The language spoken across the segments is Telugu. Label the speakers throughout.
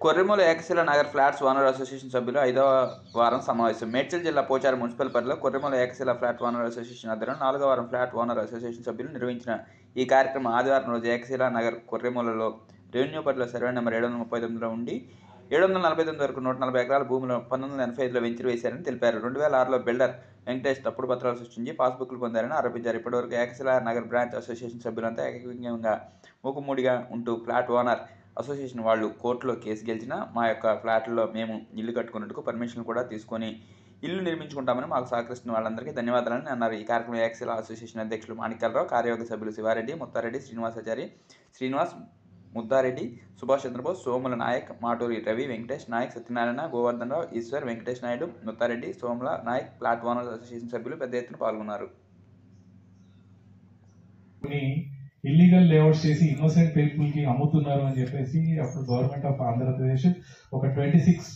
Speaker 1: కొర్రెమూల ఏకశిల నగర్ ఫ్లాట్స్ ఓనర్ అసోసియేషన్ సభ్యులు 5వ వారం సమావేశం. మేడ్చల్ జిల్లా పోచారం మున్సిపల్ పరిధిలో కొర్రెమూల ఏకశిల ఫ్లాట్ ఓనర్ అసోసియేషన్ ఆధ్వర్యంలో 4వ వారం ఫ్లాట్ ఓనర్ అసోసియేషన్ సభ్యులు నిర్వహించిన ఈ కార్యక్రమం ఆదివారం రోజు ఏకశిల నగర్ కొర్రెమూలలో రెవెన్యూ పరిధిలో సర్వే నెంబర్ 739లో ఉండి 749 వరకు 140 ఎకరాల భూమిలో 1985లో వెంచర్ వేశారని తెలిపారు. 2006లో బిల్డర్ వెంకటేష్ తప్పుడు పత్రాలు సృష్టించి పాస్బుక్లు పొందారని ఆరోపించారు. ఇప్పటివరకు ఏకశిల నగర్ బ్రాంచ్ అసోసియేషన్ సభ్యులంతా ఏకగ్రీవంగా మూకుమ్మడిగా ఉంటూ ఫ్లాట్ ఓనర్ అసోసియేషన్ వాళ్ళు కోర్టులో కేసు గెలిచినా మా యొక్క ఫ్లాట్లలో మేము ఇల్లు కట్టుకున్నట్టుకు పర్మిషన్ కూడా తీసుకొని ఇల్లు నిర్మించుకుంటామని మాకు సహకరిస్తున్న వాళ్ళందరికీ ధన్యవాదాలని అన్నారు. ఈ కార్యక్రమం ఏకశిల అసోసియేషన్ అధ్యక్షులు మాణిక్యాలరావు, కార్యవర్గ సభ్యులు శివారెడ్డి, ముత్తారెడ్డి, శ్రీనివాసాచారి, శ్రీనివాస్, ముద్దారెడ్డి, సుభాష్ చంద్రబోస్, సోముల నాయక్, మాటూరి రవి, వెంకటేష్ నాయక్, సత్యనారాయణ, గోవర్ధన్ రావు, Eshwar, Venkatesh Naidu, Mutha Reddy, సోముల Naik, flat owners association సభ్యులు పెద్ద ఎత్తున పాల్గొన్నారు.
Speaker 2: ఇల్లీగల్ లేఅవుట్స్ చేసి ఇన్నోసెంట్ పీపుల్ కి అమ్ముతున్నారు అని చెప్పేసి అప్పుడు గవర్నమెంట్ ఆఫ్ ఆంధ్రప్రదేశ్ ఒక 26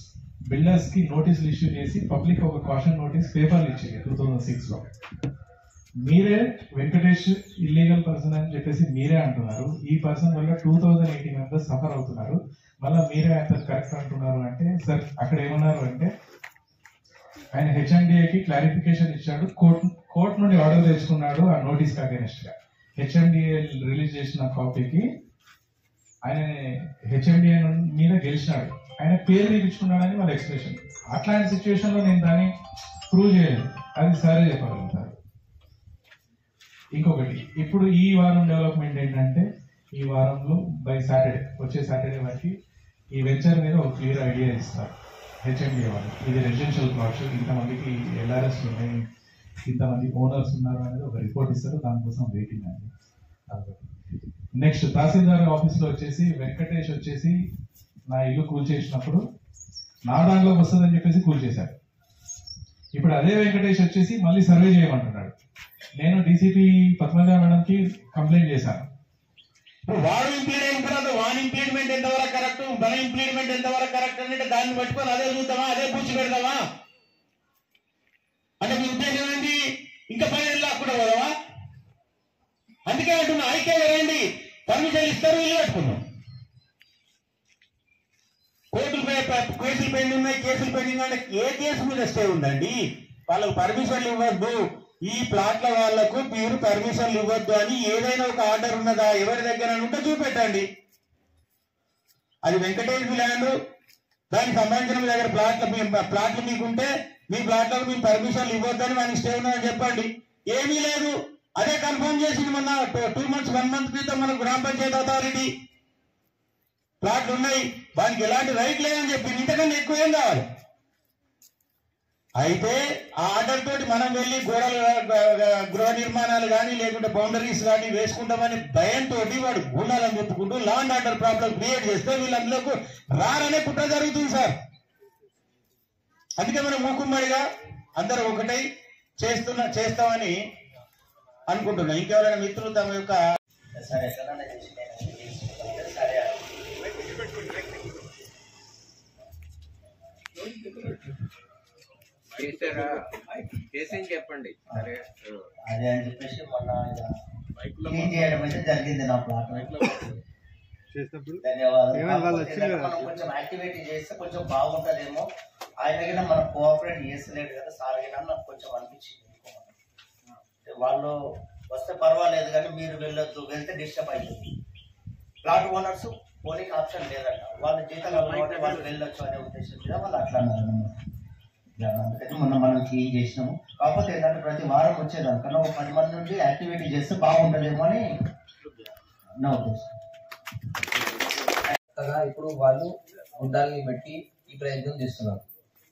Speaker 2: బిల్డర్స్ కి నోటీసులు ఇష్యూ చేసి పబ్లిక్ ఒక కాషన్ నోటీస్ పేపర్లు ఇచ్చింది 2006లో. మీరే వెంకటేష్ ఇల్లీగల్ పర్సన్ అని చెప్పేసి మీరే అంటున్నారు. ఈ పర్సన్ వల్ల 2080 మెంబర్స్ సఫర్ అవుతున్నారు. మళ్ళీ మీరే ఆయన కరెక్ట్ అంటున్నారు అంటే సార్ అక్కడ ఏమన్నారు అంటే ఆయన హెచ్ఎండిఏకి క్లారిఫికేషన్ ఇచ్చాడు. కోర్టు నుండి ఆర్డర్ తెచ్చుకున్నాడు ఆ నోటీస్ అగేనెస్ట్ గా. హెచ్ఎండిఏ రిలీజ్ చేసిన కాపీకి ఆయన హెచ్ఎండిఏ మీద గెలిచినాడు, ఆయన పేరు తీపించుకున్నాడని వాళ్ళ ఎక్స్ప్రెషన్. అట్లాంటి సిచ్యువేషన్ లో నేను దాన్ని ప్రూవ్ చేయలేదు, అది సరే చెప్పగలుగుతారు. ఇంకొకటి, ఇప్పుడు ఈ వారం డెవలప్మెంట్ ఏంటంటే ఈ వారంలో బై సాటర్డే, వచ్చే సాటర్డే వరకు ఈ వెంచర్ మీద ఒక క్లియర్ ఐడియా ఇస్తారు హెచ్ఎండిఏ వాళ్ళు. ఇది రెసిడెన్షియల్ ప్లాట్స్, ఇంతమందికి ఎల్ఆర్ఎస్ ఉన్నాయి, ఇంతమంది ఓనర్స్ ఉన్నారు అనేది ఒక రిపోర్ట్ ఇస్తారు. దానికోసం వెయిటింగ్ అండి. నెక్స్ట్ తహసీల్దార్ ఆఫీస్ లో వచ్చేసి వెంకటేష్ వచ్చేసి నా ఇల్లు కూల్చేసినప్పుడు నా దాంట్లోకి వస్తుందని చెప్పేసి కూల్చేశారు. ఇప్పుడు అదే వెంకటేష్ వచ్చేసి మళ్ళీ సర్వే చేయమంటున్నాడు. నేను డీసీపీ పద్మజ మేడం కి కంప్లైంట్ చేశాను.
Speaker 3: వాడు ఇంప్లిమెంట్ తర్వాత వాన్ ఇంప్లిమెంట్ ఎంతవరకు కరెక్ట్, మన ఇంప్లిమెంట్ ఎంతవరకు కరెక్ట్ అంటే దాన్ని పట్టుకొని అదే చూద్దామా, అదే పూచి పెడదామా అంటే మీ ఉద్దేశం ఏంటి? ఇంకా 10 ఏళ్ళు అక్కడ పోదామా? అందుకే అంటున్నా, ఐక్యంగా రండి, పర్మిషన్ ఇస్తారు, ఇల్లు కట్టుకున్నాం. కేసులు పెండింగ్ ఉన్నాయి, కేసులు పెండింగ్ అంటే ఏ కేసు మీద స్టే ఉందండి? వాళ్ళకు పర్మిషన్లు ఇవ్వద్దు, ఈ ప్లాట్ల వాళ్లకు మీరు పర్మిషన్లు ఇవ్వద్దు అని ఏదైనా ఒక ఆర్డర్ ఉన్నదా? ఎవరి దగ్గర ఉంటే చూపెట్టండి. అది వెంకటేష్ ల్యాండ్, దానికి సంబంధించిన మీ దగ్గర ప్లాట్లు మీకుంటే మీ ప్లాట్లకు మీ పర్మిషన్లు ఇవ్వద్దని మనకి స్టే ఉందని చెప్పండి. ఏమీ లేదు, అదే కన్ఫర్మ్ చేసింది మొన్న 2 months 1 month క్రితం మన గ్రామ పంచాయతీ అథారిటీ. ప్లాట్లు ఉన్నాయి, వానికి ఎలాంటి రైట్ లేదని చెప్పింది. ఇంతకన్నా ఎక్కువ ఏం కావాలి? అయితే ఆ ఆర్డర్ తోటి మనం వెళ్ళి గృహ నిర్మాణాలు కానీ లేకుంటే బౌండరీస్ కానీ వేసుకుంటామని భయంతో వాడు గుండాలని చెప్పుకుంటూ law and order problem create చేస్తే వీళ్ళందరికీ రారనే కుట్ర జరుగుతుంది సార్. అందుకే మనం మూకుమ్మడిగా అందరూ ఒకటై చేస్తామని అనుకుంటున్నాం. ఇంకెవరైనా మిత్రులు తమ యొక్క
Speaker 4: చెప్పండి
Speaker 5: అదే అని చెప్పేసి మొన్న క్లీన్ చేయడం అయితే జరిగింది నా ప్లాట్. ధన్యవాదాలు. కొంచెం యాక్టివిటీ చేస్తే కొంచెం బాగుంటుందేమో. ఆయన దగ్గర మనం కోఆపరేట్ చేస్తలేడు కదా సార్ అయినా నాకు కొంచెం అనిపించింది. వాళ్ళు వస్తే పర్వాలేదు కానీ మీరు వెళ్ళొద్దు, వెళ్తే డిస్టర్బ్ అవుతుంది. ప్లాట్ ఓనర్స్ పోనీకి ఆప్షన్ లేదంట, వాళ్ళ జీతాలు కాబట్టి వాళ్ళు వెళ్ళొచ్చు అనే ఉద్దేశం మీద వాళ్ళు అట్లా అన్నారన్నమాట. అందుకని మనం క్లీన్ చేసినాము. కాకపోతే ఏంటంటే ప్రతి వారం వచ్చేదానికన్నా ఒక 10 మంది నుండి యాక్టివిటీ చేస్తే బాగుంటుందేమో అని నా ఉద్దేశం.
Speaker 6: ఇప్పుడు వాళ్ళు గుండాలని బట్టి ఈ ప్రయత్నం చేస్తున్నారు.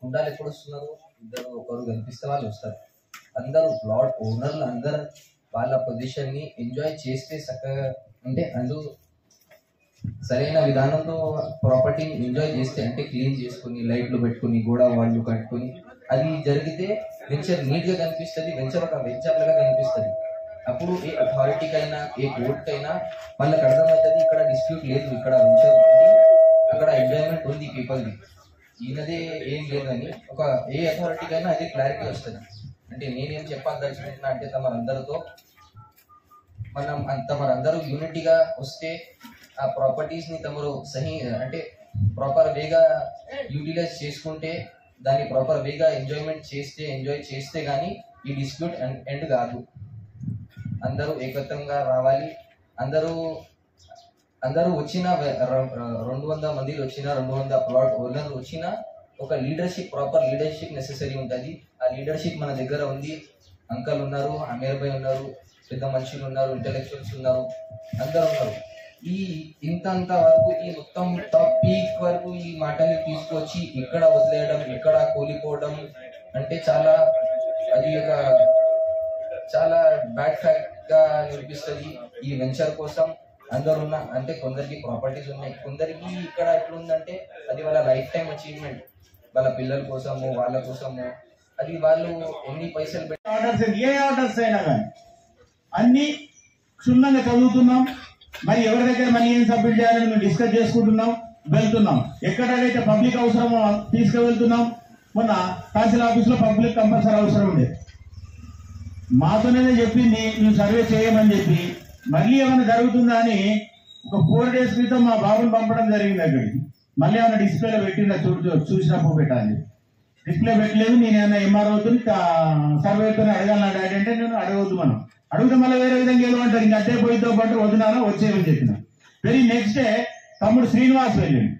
Speaker 6: గుండాలు ఎప్పుడు వస్తున్నారు? ఇద్దరు ఒకరు కనిపిస్తే వాళ్ళు వస్తారు. అందరూ ప్లాట్ ఓనర్లు అందరూ వాళ్ళ పొజిషన్ ని ఎంజాయ్ చేస్తే చక్కగా అంటే అందరూ సరైన విధానంలో ప్రాపర్టీని ఎంజాయ్ చేస్తే అంటే క్లీన్ చేసుకుని లైట్లు పెట్టుకుని గోడ వాళ్ళు కట్టుకుని అది జరిగితే వెంచర్ నీట్ గా కనిపిస్తుంది, వెంచర్ ఒక వెంచర్ లాగా కనిపిస్తుంది. అప్పుడు ఏ అథారిటీకైనా ఏ కోర్టుకైనా వాళ్ళకి అర్థమవుతుంది ఇక్కడ డిస్ప్యూట్ లేదు, ఇక్కడ వెంచర్ ఉంది, అక్కడ ఎంజాయ్మెంట్ ఉంది పీపుల్ది, ఈయనదే ఏం లేదని ఒక ఏ అథారిటీకైనా అదే క్లారిటీ వస్తుంది. అంటే నేనేం చెప్పాల్సిన అంటే తమరందరితో తమరందరూ యూనిటీగా వస్తే ఆ ప్రాపర్టీస్ ని తమరు సహి అంటే ప్రాపర్ వేగా యూటిలైజ్ చేసుకుంటే, దాన్ని ప్రాపర్ వేగా ఎంజాయ్ చేస్తే కానీ ఈ డిస్ప్యూట్ ఎండ్ కాదు. అందరూ ఏకత్వంగా రావాలి. అందరూ వచ్చిన 200 మందిలో వచ్చిన 200 ప్లాట్ ఓనర్లు వచ్చిన ఒక ప్రాపర్ లీడర్షిప్ నెసెసరీ ఉంటుంది. ఆ లీడర్షిప్ మన దగ్గర ఉంది. అంకల్ ఉన్నారు, అమీర్ భాయ్ ఉన్నారు, పెద్ద మనుషులు ఉన్నారు, ఇంటెలెక్చువల్స్ ఉన్నారు, అందరు ఉన్నారు. ఇంత వరకు ఈ మొత్తం టాప్ పీక్ వరకు ఈ మాటలు తీసుకొచ్చి ఇక్కడ వదిలేయడం, ఇక్కడ కూలిపోవడం అంటే చాలా బ్యాడ్ ఫ్యాక్ట్ గా అనిపిస్తుంది. ఈ వెంచర్ కోసం అందరున్న అంటే కొందరికి ప్రాపర్టీస్ ఉన్నాయి, కొందరికి ఇక్కడ ఎట్లుందంటే అది వాళ్ళ లైఫ్ టైం అచీవ్మెంట్, వాళ్ళ పిల్లల కోసము, వాళ్ళ కోసము. అది వాళ్ళు ఎన్ని పైసలు పెట్టి
Speaker 3: ఆర్డర్స్ అయినా కానీ అన్ని క్షుణ్ణంగా చదువుతున్నాం. మరి ఎవరి దగ్గర మనీ ఏం సబ్మిట్ చేయాలని మేము డిస్కస్ చేసుకుంటున్నాం, వెళ్తున్నాం. ఎక్కడైతే పబ్లిక్ అవసరమో తీసుకువెళ్తున్నాం. మొన్న తహసీల్ ఆఫీస్ లో పబ్లిక్ కంపల్సరీ అవసరం ఉండేది, మాతోనే చెప్పింది మేము సర్వే చేయమని చెప్పి. మళ్ళీ ఏమైనా జరుగుతుందా అని ఒక 4 days క్రితం మా బాబుని పంపడం జరిగింది అక్కడికి. మళ్ళీ ఏమైనా డిస్ప్లేలో పెట్టిందా చూసినప్పుడు పెట్టాలి. డిస్ప్లే పెట్టలేదు. నేను ఏమైనా ఎంఆర్ఓతో సర్వేతో అడగాలి డాడీ అంటే నేను అడగవద్దు, మనం అడిగితే మళ్ళీ వేరే విధంగా ఏదో అంటారు. ఇంకా అదే పోయితో పాటు వదినానో వచ్చేయమని చెప్పిన. వెరీ నెక్స్ట్ డే తమ్ముడు శ్రీనివాస్ వెళ్ళింది.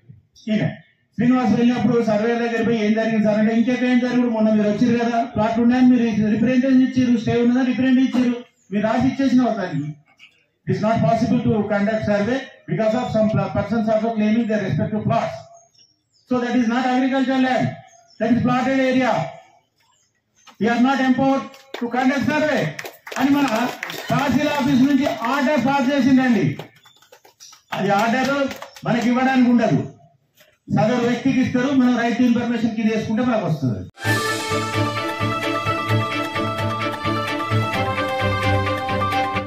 Speaker 3: శ్రీనివాస్ వెళ్ళినప్పుడు సర్వే దగ్గర పోయి ఏం జరిగింది సార్ అంటే, ఇంకేం జరుగుడు, మొన్న మీరు వచ్చారు కదా, ప్లాట్ ఉన్నాయని మీరు రిప్రజెంటేషన్ ఇచ్చారు, స్టే ఉన్నదని రిప్రజెంట్ ఇచ్చారు, మీరు రాసి ఇచ్చేసిన దానికి. It's not possible to conduct survey because of some persons also claiming their respective plots. So that is not agricultural land, that is plotted area. We are not empowered to conduct survey అని మన తహసీల్ ఆఫీస్ నుంచి ఆర్డర్ పాస్ చేసిందండి. అది ఆర్డర్ మనకి ఇవ్వడానికి ఉండదు, సదరు వ్యక్తికి ఇస్తారు. మనం రైట్ టు ఇన్ఫర్మేషన్ కి తీసుకుంటే మనకు వస్తుంది.